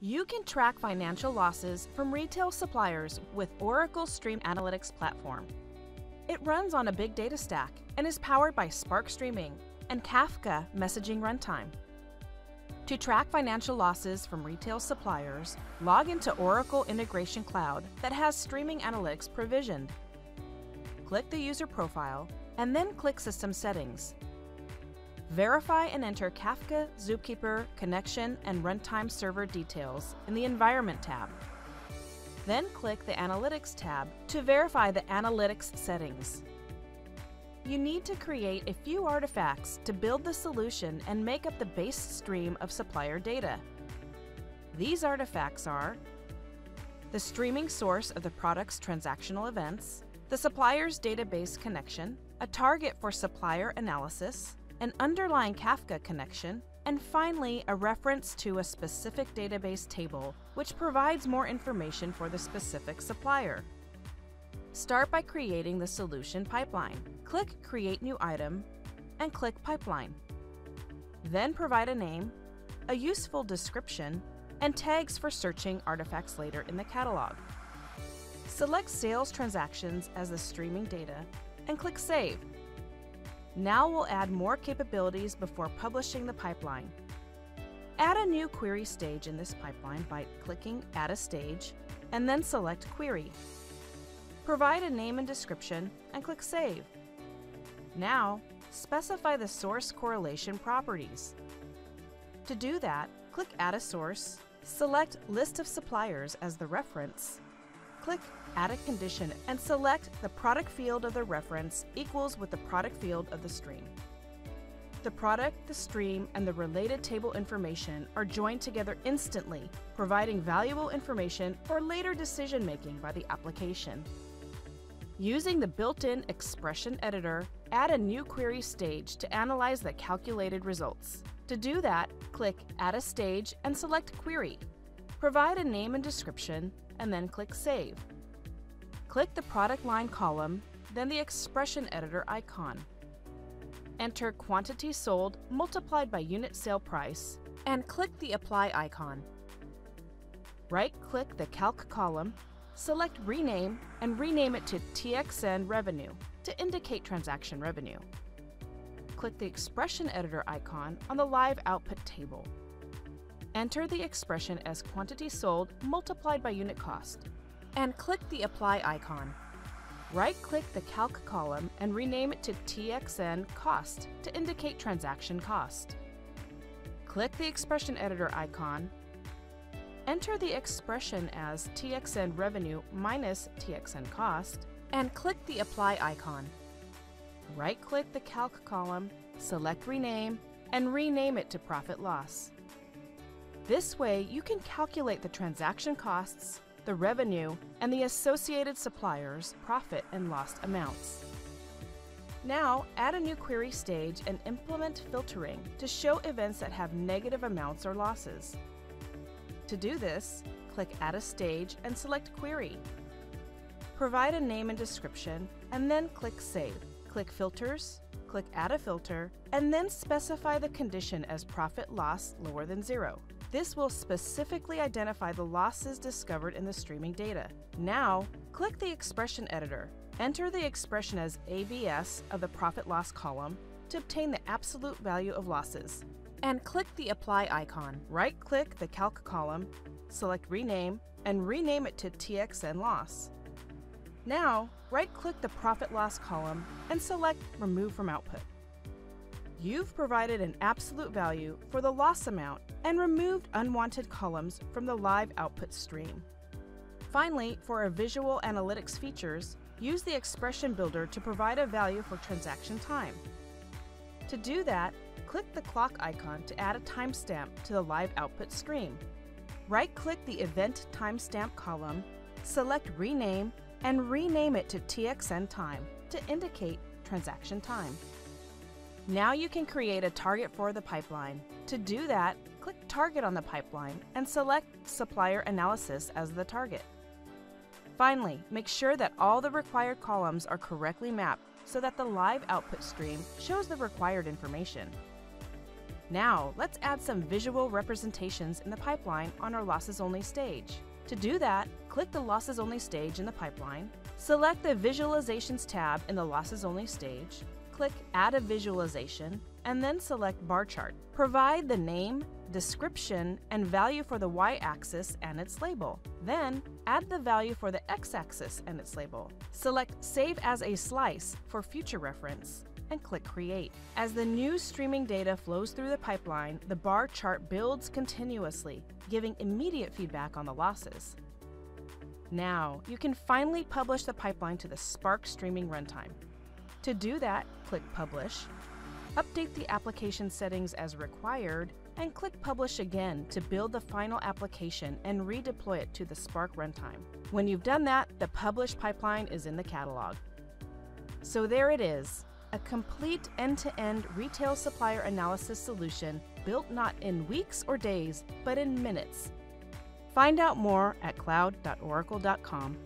You can track financial losses from retail suppliers with Oracle Stream Analytics platform. It runs on a big data stack and is powered by Spark Streaming and Kafka messaging runtime. To track financial losses from retail suppliers, log into Oracle Integration Cloud that has Streaming Analytics provisioned. Click the user profile and then click System Settings. Verify and enter Kafka, Zookeeper, connection, and runtime server details in the Environment tab. Then click the Analytics tab to verify the Analytics settings. You need to create a few artifacts to build the solution and make up the base stream of supplier data. These artifacts are the streaming source of the product's transactional events, the supplier's database connection, a target for supplier analysis, an underlying Kafka connection, and finally a reference to a specific database table which provides more information for the specific supplier. Start by creating the solution pipeline. Click Create New Item and click Pipeline. Then provide a name, a useful description, and tags for searching artifacts later in the catalog. Select Sales Transactions as the streaming data and click Save. Now we'll add more capabilities before publishing the pipeline. Add a new query stage in this pipeline by clicking Add a Stage and then select Query. Provide a name and description and click Save. Now, specify the source correlation properties. To do that, click Add a Source, select List of Suppliers as the reference, click Add a Condition and select the product field of the reference equals with the product field of the stream. The product, the stream, and the related table information are joined together instantly, providing valuable information for later decision-making by the application. Using the built-in expression editor, add a new query stage to analyze the calculated results. To do that, click Add a Stage and select Query. Provide a name and description, and then click Save. Click the product line column, then the expression editor icon. Enter quantity sold multiplied by unit sale price, and click the Apply icon. Right-click the Calc column, select Rename, and rename it to TXN Revenue to indicate transaction revenue. Click the Expression Editor icon on the live output table. Enter the expression as quantity sold multiplied by unit cost, and click the Apply icon. Right-click the Calc column and rename it to TXN Cost to indicate transaction cost. Click the Expression Editor icon. Enter the expression as TXN Revenue minus TXN Cost, and click the Apply icon. Right-click the Calc column, select Rename, and rename it to Profit Loss. This way, you can calculate the transaction costs, the revenue, and the associated suppliers' profit and loss amounts. Now, add a new query stage and implement filtering to show events that have negative amounts or losses. To do this, click Add a Stage and select Query. Provide a name and description, and then click Save. Click Filters, click Add a Filter, and then specify the condition as profit loss lower than 0. This will specifically identify the losses discovered in the streaming data. Now, click the Expression Editor. Enter the expression as ABS of the profit loss column to obtain the absolute value of losses, and click the Apply icon. Right-click the Calc column, select Rename, and rename it to TXN Loss. Now, right-click the Profit Loss column and select Remove from Output. You've provided an absolute value for the loss amount and removed unwanted columns from the live output stream. Finally, for our visual analytics features, use the Expression Builder to provide a value for transaction time. To do that, click the clock icon to add a timestamp to the live output stream. Right-click the Event Timestamp column, select Rename, and rename it to TXN Time to indicate transaction time. Now you can create a target for the pipeline. To do that, click Target on the pipeline and select Supplier Analysis as the target. Finally, make sure that all the required columns are correctly mapped so that the live output stream shows the required information. Now, let's add some visual representations in the pipeline on our Losses Only stage. To do that, click the Losses Only stage in the pipeline, select the Visualizations tab in the Losses Only stage, click Add a Visualization, and then select Bar Chart. Provide the name, description, and value for the y-axis and its label. Then, add the value for the x-axis and its label. Select Save as a Slice for future reference, and click Create. As the new streaming data flows through the pipeline, the bar chart builds continuously, giving immediate feedback on the losses. Now, you can finally publish the pipeline to the Spark streaming runtime. To do that, click Publish, update the application settings as required, and click Publish again to build the final application and redeploy it to the Spark runtime. When you've done that, the published pipeline is in the catalog. So there it is, a complete end-to-end retail supplier analysis solution built not in weeks or days, but in minutes. Find out more at cloud.oracle.com.